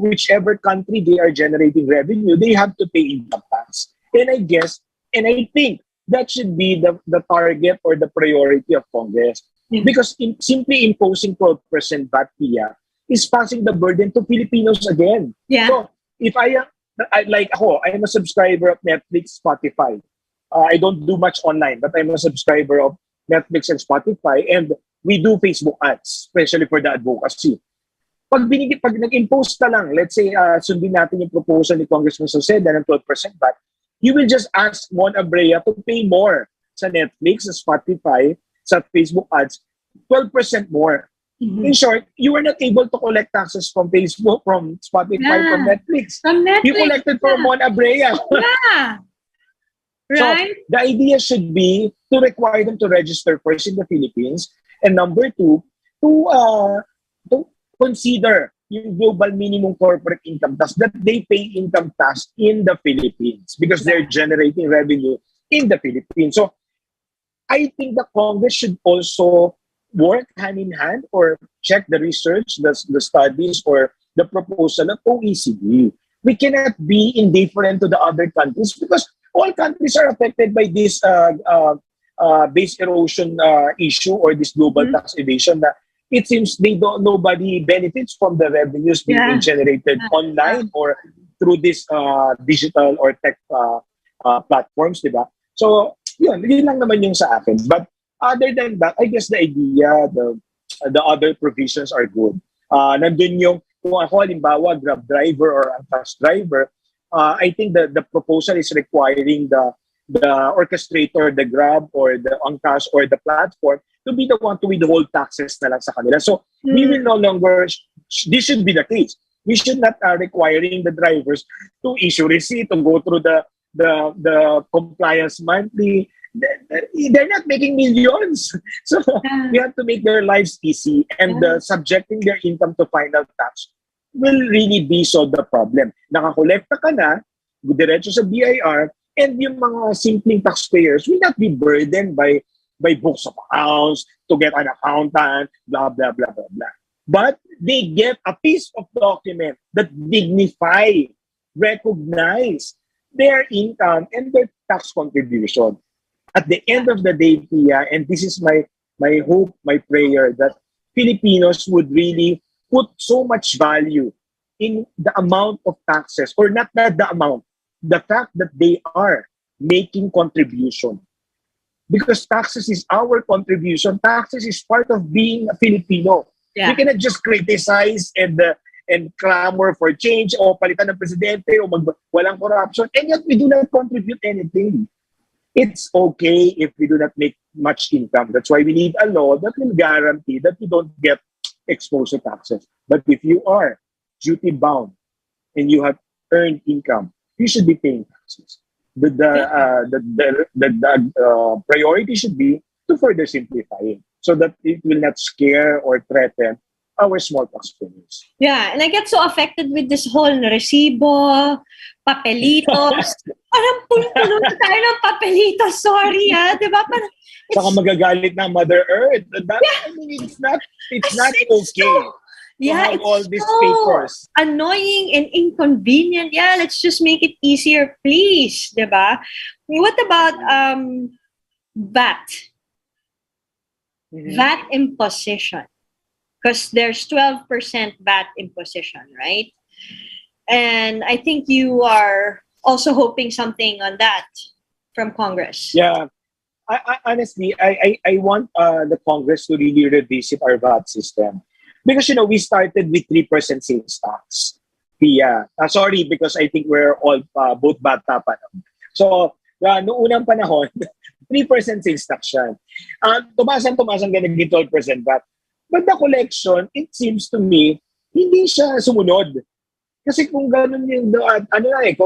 whichever country they are generating revenue, they have to pay income tax. And I guess, and I think that should be the target or the priority of Congress. Because simply imposing 12% VAT PIA is passing the burden to Filipinos again. Yeah. So if I am a subscriber of Netflix, Spotify. I don't do much online, but I'm a subscriber of Netflix and Spotify, and we do Facebook ads, especially for the advocacy. Pag nag-impose ka lang, let's say sundin natin yung proposal ni Congressman Salceda ng 12% VAT, you will just ask Mon Abrea to pay more sa Netflix, sa Spotify, sa Facebook ads, 12% more. In short, you were not able to collect taxes from Facebook, from Spotify, from Netflix. From Netflix. You collected from Mon Abrea. Yeah. Right? So, the idea should be to require them to register first in the Philippines, and number two, to consider yung global minimum corporate income tax, that they pay income tax in the Philippines because they're generating revenue in the Philippines. So, I think the Congress should also work hand in hand or check the research, the studies, or the proposal of OECD. We cannot be indifferent to the other countries because all countries are affected by this base erosion issue or this global tax evasion. That it seems nobody benefits from the revenues being generated online or through this digital or tech platforms, diba? So, yun lang naman yung sa akin. But other than that, I guess the idea, the other provisions are good. Nandun yung, kung ako halimbawa, Grab driver or Antas driver, I think the proposal is requiring the orchestrator, the Grab or the Oncash or the platform to be the one to withhold taxes na lang sa kanila. So we will no longer, this should be the case. We should not requiring the drivers to issue receipt, to go through the compliance monthly. They're not making millions. So we have to make their lives easy, and subjecting their income to final tax will really be solve the problem. Nakakolekta ka na, diretso sa BIR, and yung mga simpleng taxpayers will not be burdened by books of accounts, to get an accountant, blah, blah, blah, blah, blah. But they get a piece of document that dignify, recognize their income and their tax contribution. At the end of the day, Pia, and this is my hope, my prayer, that Filipinos would really put so much value in the amount of taxes, or not the amount, the fact that they are making contribution. Because taxes is our contribution. Taxes is part of being a Filipino. Yeah. We cannot just criticize and clamor for change, o palitan ng presidente, o walang corruption, and yet we do not contribute anything. It's okay if we do not make much income. That's why we need a law that will guarantee that you don't get exposed to taxes. But if you are duty bound and you have earned income, you should be paying taxes. The priority should be to further simplify it, so that it will not scare or threaten our small taxpayers. Yeah, and I get so affected with this whole resibo, papelitos. Parang puno na tayo ng papelitos. Sorry, diba? Parang, Saka magagalit na Mother Earth. I mean, it's not okay. Yeah, have it's all these so papers. Annoying and inconvenient. Yeah, let's just make it easier, please. Diba? What about VAT? Mm-hmm. VAT imposition. Because there's 12% VAT imposition, right? And I think you are also hoping something on that from Congress. Yeah. I honestly, I want the Congress to really revisit our VAT system. Because, we started with 3% sales tax. Yeah. Sorry, because I think we're all both bata pa. So, noong unang panahon, 3% sales tax siya. Tumasan ganun 12% VAT. But the collection, it seems to me, hindi siya sumunod. Kasi kung ganun yung,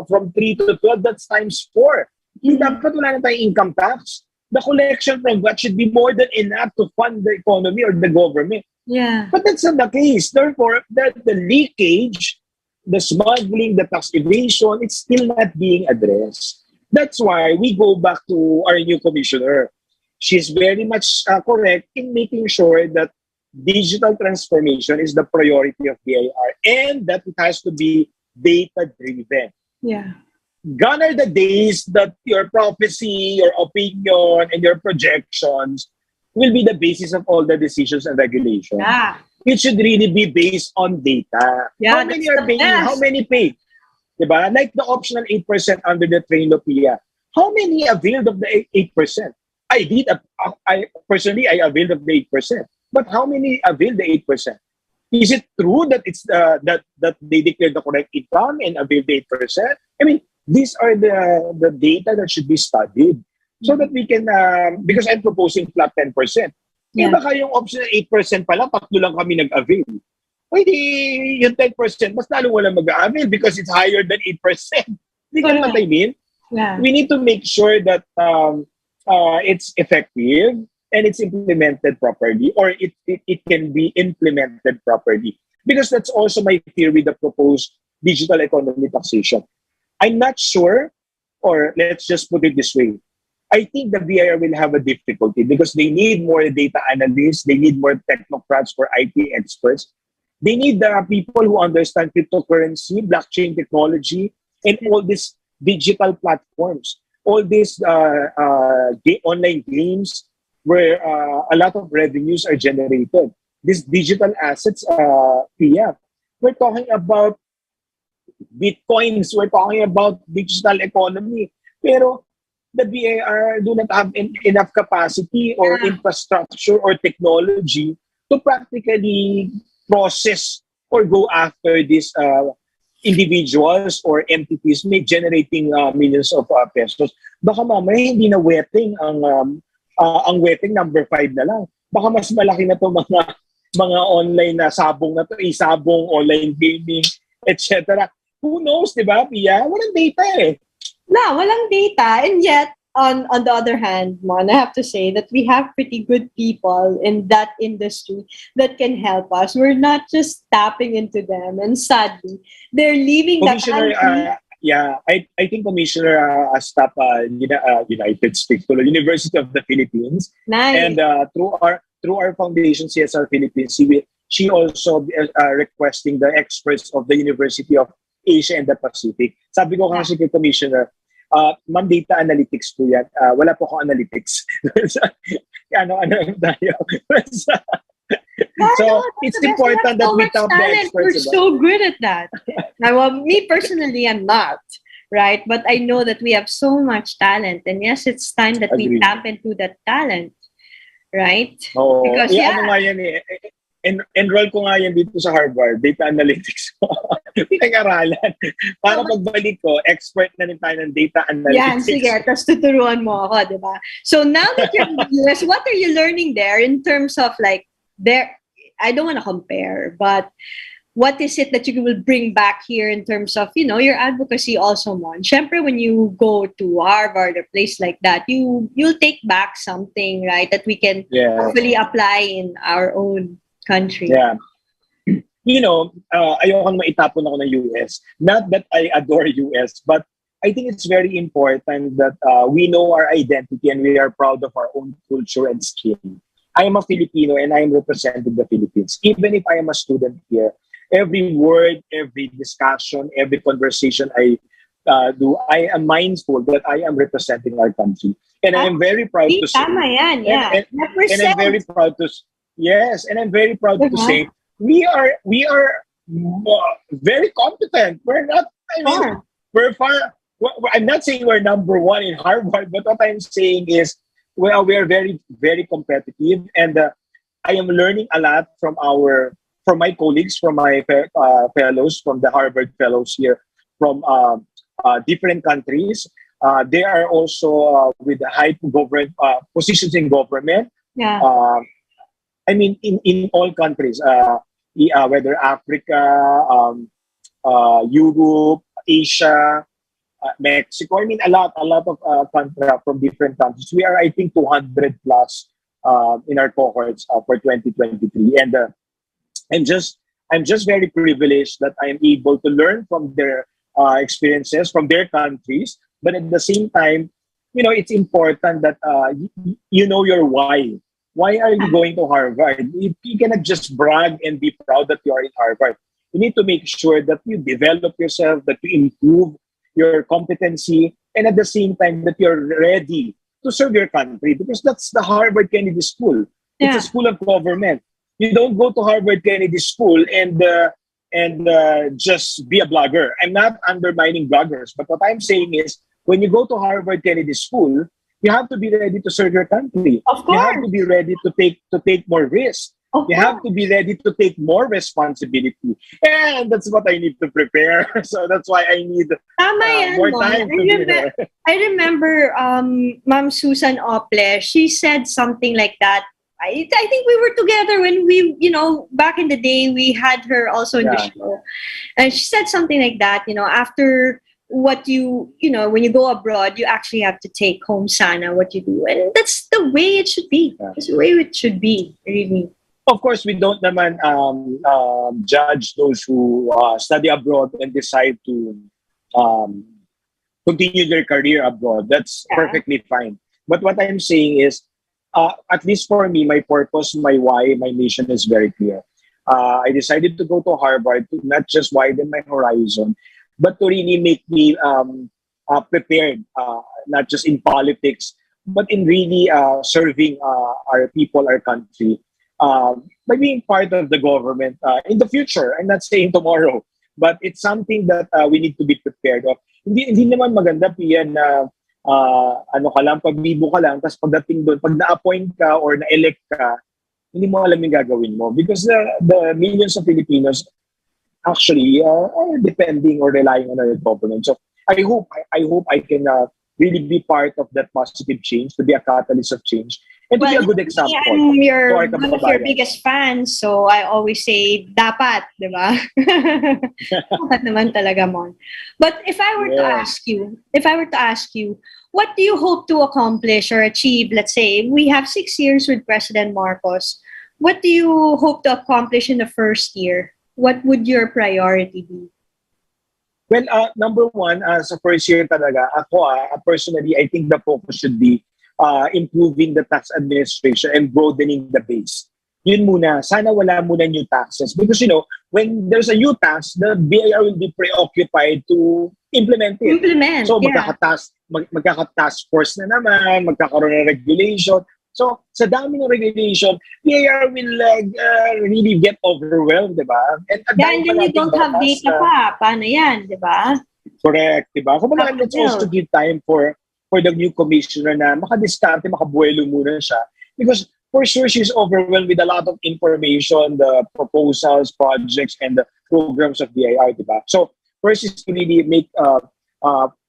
from 3 to 12, that's times 4. Dapat wala na tayong income tax. The collection from VAT should be more than enough to fund the economy or the government. Yeah. But that's not the case. Therefore, the leakage, the smuggling, the tax evasion, it's still not being addressed. That's why we go back to our new commissioner. She's very much correct in making sure that digital transformation is the priority of BIR, and that it has to be data-driven. Yeah. Gone are the days that your prophecy, your opinion, and your projections will be the basis of all the decisions and regulations. Yeah. It should really be based on data. Yeah, How many that's are the paying? best. How many pay? Diba? Like the optional 8% under the Trainlopia. How many availed of the 8%? I personally availed of the 8%. But how many availed the 8%? Is it true that it's that they declared the correct income and availed the 8%? I mean, these are the data that should be studied, so that we can, because I'm proposing flat 10%. Yeah. Baka yung optional 8% pala, tatlo lang kami nag-avail. Hindi, yung 10%, mas lalo walang mag-avail because it's higher than 8%. Hindi ka what I mean? Yeah. We need to make sure that it's effective and it's implemented properly, or it can be implemented properly. Because that's also my fear with the proposed digital economy taxation. I'm not sure, or let's just put it this way, I think the BIR will have a difficulty because they need more data analysts, they need more technocrats for IT experts. They need the people who understand cryptocurrency, blockchain technology, and all these digital platforms, all these online games where a lot of revenues are generated. These digital assets, Pia, we're talking about bitcoins, we're talking about digital economy. Pero the BIR do not have enough capacity or infrastructure or technology to practically process or go after this individuals or entities may generating millions of pesos. Baka mamaya hindi na wedding ang wedding number 5 na lang. Baka mas malaki na to mga online na sabong na to, sabong, online gaming, etc. Who knows, di ba, Pia? Walang data eh. No, walang data. And yet, on the other hand, Mon, I have to say that we have pretty good people in that industry that can help us. We're not just tapping into them. And sadly, they're leaving the Commissioner, country. I think Commissioner Astap, United States, University of the Philippines, Nice. and through our foundation, CSR Philippines, she also requesting the experts of the University of Asia and the Pacific. Sabi ko kasi kay Commissioner, ma'am, data analytics po yan. Wala po akong analytics. ano tayo. So, it's important that we tap the experts. We're so good at that. Now, well, me personally, I'm not, right? But I know that we have so much talent. And yes, it's time that we tap into that talent, right? Oo. Because, Ano nga yan eh. Enroll ko nga yan dito sa Harvard, data analytics. Pinag-aralan. Para pagbalik ko, expert na rin tayo ng data analytics. Yan, sige. Tapos tuturuan mo ako, di ba? So now that you're in the US, what are you learning there in terms of like, I don't want to compare, but what is it that you will bring back here in terms of, your advocacy also, Mon? Syempre, when you go to Harvard or place like that, you'll take back something, right, that we can hopefully apply in our own country. Yeah. Ayokong maitapon ako ng US. Not that I adore US, but I think it's very important that we know our identity and we are proud of our own culture and skin. I am a Filipino and I am representing the Philippines. Even if I am a student here, every word, every discussion, every conversation I do, I am mindful that I am representing our country. And I am very proud to say. Tama yan, yeah. And I'm very proud to and I'm very proud to say we are very competent. We're not, we're far. I'm not saying we're number one in Harvard, but what I'm saying is, we are very, very competitive, and I am learning a lot from my colleagues, from my fellows, from the Harvard fellows here, from different countries. They are also with high government positions in government. Yeah. I mean, in all countries, whether Africa, Europe, Asia, Mexico. I mean, a lot of countries from different countries. We are, I think, 200 plus in our cohorts for 2023, and I'm just very privileged that I am able to learn from their experiences from their countries. But at the same time, it's important that you know your why. Why are you going to Harvard? You cannot just brag and be proud that you are in Harvard. You need to make sure that you develop yourself, that you improve your competency, and at the same time that you're ready to serve your country, because that's the Harvard Kennedy School. It's a school of government. You don't go to Harvard Kennedy School and just be a blogger. I'm not undermining bloggers, but what I'm saying is, when you go to Harvard Kennedy School, you have to be ready to serve your country. Of course. You have to be ready to take more risks. You have to be ready to take more responsibility. And that's what I need to prepare. So that's why I need more time to be there. I remember Ma'am Susan Ople, she said something like that. I think we were together when we, back in the day, we had her also in the show. And she said something like that, after what when you go abroad, you actually have to take home sana what you do. And that's the way it should be. That's the way it should be, really. Of course, we don't naman judge those who study abroad and decide to continue their career abroad. That's perfectly fine. But what I'm saying is, at least for me, my purpose, my why, my mission is very clear. I decided to go to Harvard to not just widen my horizon, but to really make me prepared, not just in politics, but in really serving our people, our country. By being part of the government in the future. I'm not saying tomorrow, but it's something that we need to be prepared of. Hindi naman maganda, Pia, na pabibo ka lang, tapos pagdating doon, pag na-appoint ka or na-elect ka, hindi mo alam yung gagawin mo. Because the millions of Filipinos actually are depending or relying on our government. So I hope I can really be part of that positive change, to be a catalyst of change, and to be Well, a good me, example I'm to our one of your kababayan. biggest fans, so I always say, dapat, di ba? Dapat naman talaga, Mon. But Yes. if I were to ask you, what do you hope to accomplish or achieve? Let's say we have 6 years with President Marcos. What do you hope to accomplish in the first year? What would your priority be? Well, number one, sa first year talaga, ako personally, I think the focus should be improving the tax administration and broadening the base. Yun muna, sana wala muna new taxes. Because, when there's a new tax, the BIR will be preoccupied to implement it. Implement, So, yeah. magkaka-task force na naman, magkakaroon ng regulation. So, sa dami ng regulation, BIR will really get overwhelmed, di ba? And ang Yeah, dami and pa then you nating don't have batas data na pa. Paano yan, di ba? correct, di ba? Kung Have baga, to let's also build. give time for the new commissioner na makadiskarte, makabuelo muna siya. Because for sure, she's overwhelmed with a lot of information, the proposals, projects, and the programs of DIR, di ba? So, first is to really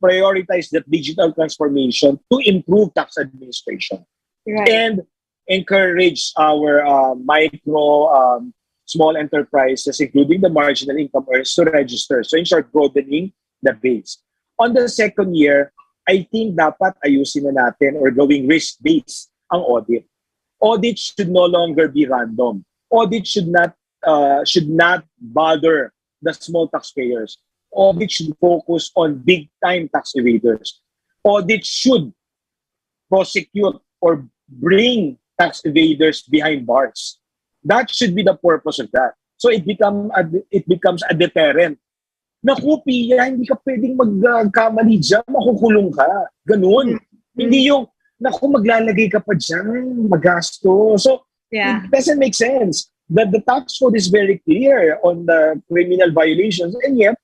prioritize that digital transformation to improve tax administration Right. and encourage our micro, small enterprises, including the marginal income earners, to register. So in short, broadening the base. On the second year, I think dapat ayusin na natin or gawing risk-based ang audit. Audit should no longer be random. Audit should not bother the small taxpayers. Audit should focus on big-time tax evaders. Audit should prosecute or bring tax evaders behind bars. That should be the purpose of that. So it becomes a deterrent. Naku, Pia, hindi ka pwedeng magkamali dyan, makukulong ka. Ganun. Hindi yung, naku, maglalagay ka pa dyan, magasto. So, Yeah. it doesn't make sense. The tax code is very clear on the criminal violations, and yet,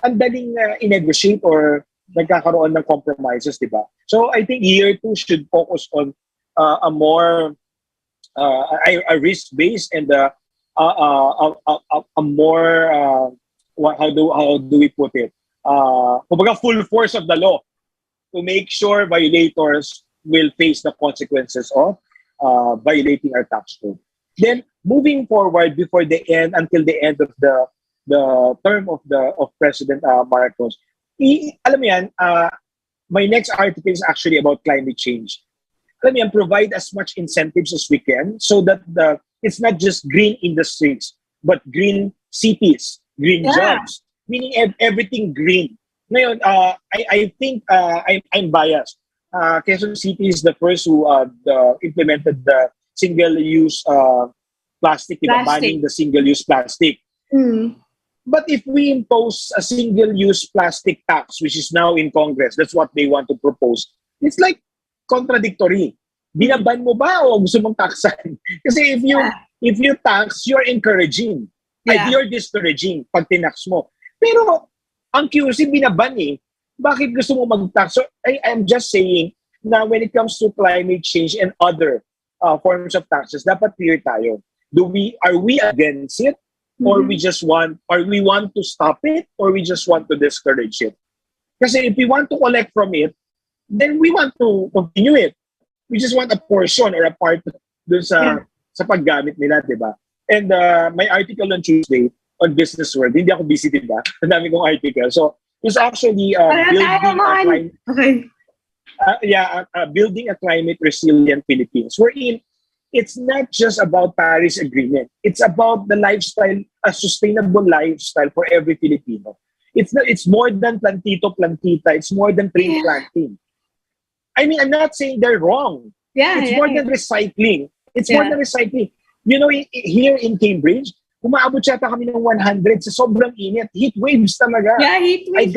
ang daling i-negotiate or nagkakaroon ng compromises, di ba? So, I think year 2 should focus on a more a risk-based and a more how do we put it? Kumbaga full force of the law to make sure violators will face the consequences of violating our tax code. Then moving forward before the end until the end of the term of President Marcos, alam mo yan, my next article is actually about climate change. Alam mo yan, provide as much incentives as we can so that it's not just green industries, but green cities, green jobs, meaning everything green. Ngayon, I think I'm biased. Quezon City is the first who implemented the single-use plastic, banning the single-use plastic. But if we impose a single-use plastic tax, which is now in Congress, that's what they want to propose, it's like contradictory. Binaban mo ba o gusto mong taxan? Kasi if you tax, you're encouraging. Yeah. You're discouraging pag tinax mo. Pero ang QC binaban eh. Bakit gusto mo mag-tax? So I'm just saying na when it comes to climate change and other forms of taxes, dapat clear tayo. Are we against it? Or we want to stop it, or we just want to discourage it? Kasi if we want to collect from it, then we want to continue it. We just want a portion or a part dun sa paggamit nila, di ba? And my article on Tuesday on Business World, hindi ako busy, di ba? Ang dami kong article. So, it's actually building a climate resilient Philippines. It's not just about Paris Agreement. It's about the lifestyle, a sustainable lifestyle for every Filipino. It's more than plantito, plantita. It's more than tree planting. I mean, I'm not saying they're wrong. It's more than recycling. It's more than recycling. You know, here in Cambridge, umaabot yata kami ng 100 sa sobrang init. Heat waves talaga. Yeah, heat waves.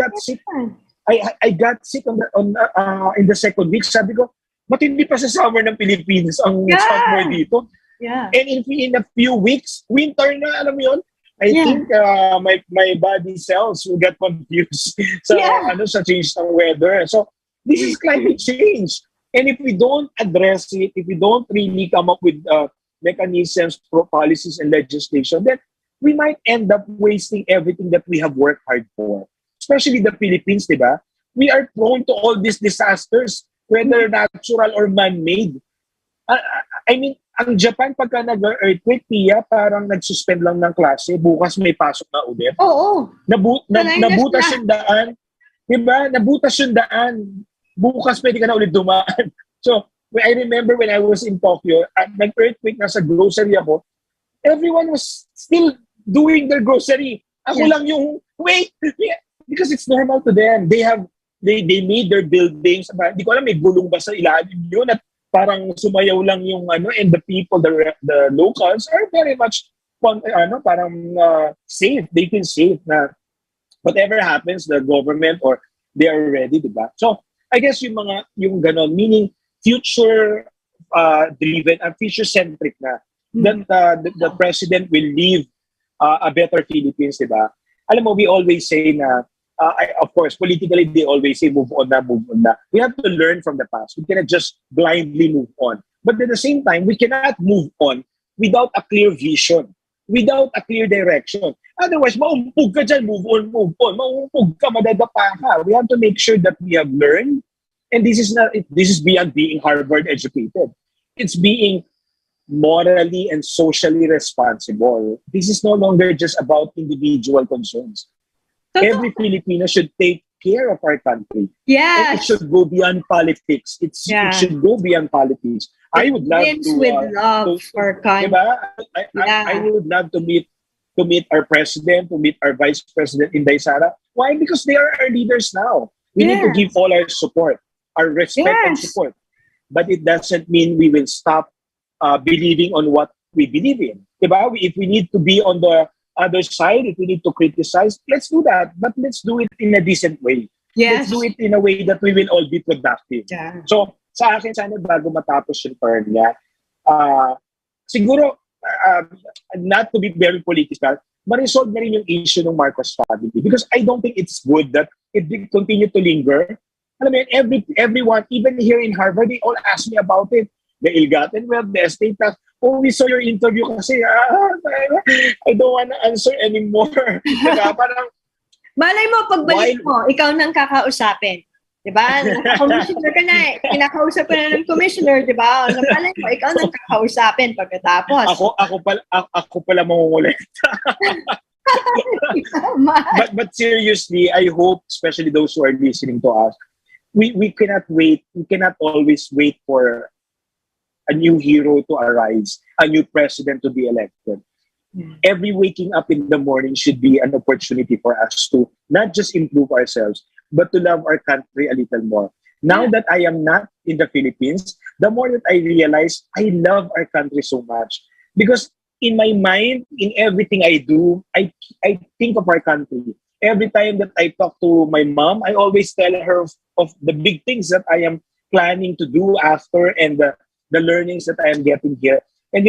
I got sick in the second week. Sabi ko, matindi pa sa summer ng Pilipinas ang summer dito. Yeah. And in a few weeks, winter na, alam mo yun? I think my body cells will get confused sa change ng weather. So, this is climate change. And if we don't address it, if we don't really come up with mechanisms, policies, and legislation, then we might end up wasting everything that we have worked hard for. Especially the Philippines, di ba? We are prone to all these disasters, whether natural or man-made. I mean, ang Japan, pagka nag-earthquake, Pia, parang nag-suspend lang ng klase, bukas may pasok na ulit. Oo. Nabutas yung daan. Diba? Nabutas yung daan. Bukas pwede ka na ulit dumaan. So, I remember when I was in Tokyo, at nag-earthquake na sa grocery ako, everyone was still doing their grocery. Ako lang yung, wait! Because it's normal to them. They made their buildings. Hindi ko alam, may gulong ba sa ilalim yun at parang sumayaw lang yung and the people, the locals are very much safe. They feel safe na whatever happens, the government or they are ready, diba? So, I guess yung ganon, meaning future driven and future centric na that the president will leave a better Philippines, diba? Alam mo, we always say na of course, politically, they always say, move on na, move on na. We have to learn from the past. We cannot just blindly move on. But at the same time, we cannot move on without a clear vision, without a clear direction. Otherwise, maumpog ka dyan, move on, move on. Maumpog ka, madadapa ka. We have to make sure that we have learned. And this is beyond being Harvard educated. It's being morally and socially responsible. This is no longer just about individual concerns. Every Filipino should take care of our country. Yes. And it should go beyond politics. It should go beyond politics. I would love to with love for country. I would love to meet our president, to meet our vice president in Sara. Why? Because they are our leaders now. We need to give all our support, our respect and support. But it doesn't mean we will stop believing on what we believe in. Diba? If we need to be on the other side, if we need to criticize, let's do that. But let's do it in a decent way. Yes. Let's do it in a way that we will all be productive. Yeah. So, sa akin, sana bago matapos yung term niya, siguro, not to be very political, ma-resolve na rin yung issue ng Marcos family. Because I don't think it's good that it will continue to linger. Alam mo yun, everyone, even here in Harvard, they all ask me about it. The ill-gotten wealth, the estate tax. Oh, we saw your interview kasi, I don't want to answer anymore. Diba? Parang, malay mo, pagbalik mo, ikaw nang kakausapin. Diba? Commissioner ka na eh. Kinakausap ka na ng commissioner, diba? Malay mo, ikaw nang kakausapin pagkatapos. Ako pala mangungulekta. but seriously, I hope, especially those who are listening to us, we cannot wait. We cannot always wait for a new hero to arise, a new president to be elected. Every waking up in the morning should be an opportunity for us to not just improve ourselves, but to love our country a little more. Now that I am not in the Philippines, the more that I realize I love our country so much. Because in my mind, in everything I do, I think of our country. Every time that I talk to my mom, I always tell her of the big things that I am planning to do after and the learnings that I am getting here. And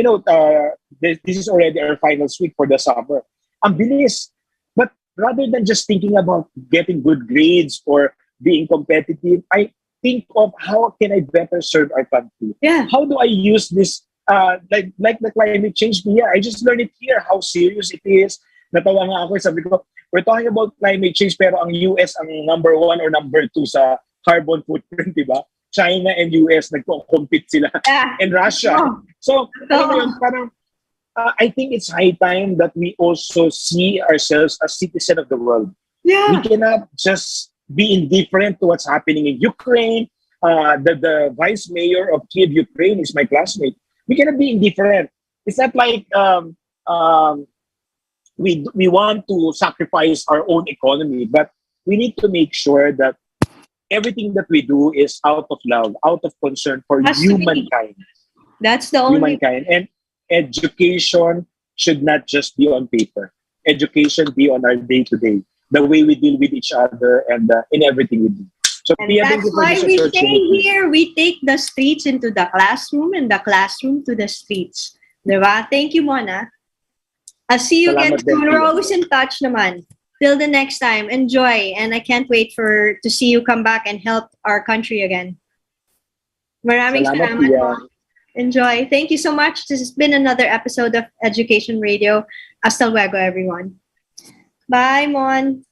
this is already our final week for the summer. Ang bilis. But rather than just thinking about getting good grades or being competitive, I think of how can I better serve our country? Yeah. How do I use this, like the climate change? Yeah, I just learned it here, how serious it is. Natawa nga ako, sabi ko, we're talking about climate change, pero ang US ang number 1 or number 2 sa carbon footprint, diba? China and US nagko-compete sila and Russia. So, parang I think it's high time that we also see ourselves as citizens of the world. Yeah. We cannot just be indifferent to what's happening in Ukraine. The vice mayor of Kiev, Ukraine, is my classmate. We cannot be indifferent. It's not like we want to sacrifice our own economy, but we need to make sure that everything that we do is out of love, out of concern for humankind. That's the only humankind. And education should not just be on paper. Education be on our day-to-day, the way we deal with each other and in everything we do. So and that's why we say here, we take the streets into the classroom and the classroom to the streets. Diba? Thank you, Mona. I'll see you again soon. We're always in touch naman. Till the next time, enjoy. And I can't wait to see you come back and help our country again. Maraming salamat po. Enjoy. Thank you so much. This has been another episode of Education Radio. Hasta luego, everyone. Bye, Mon.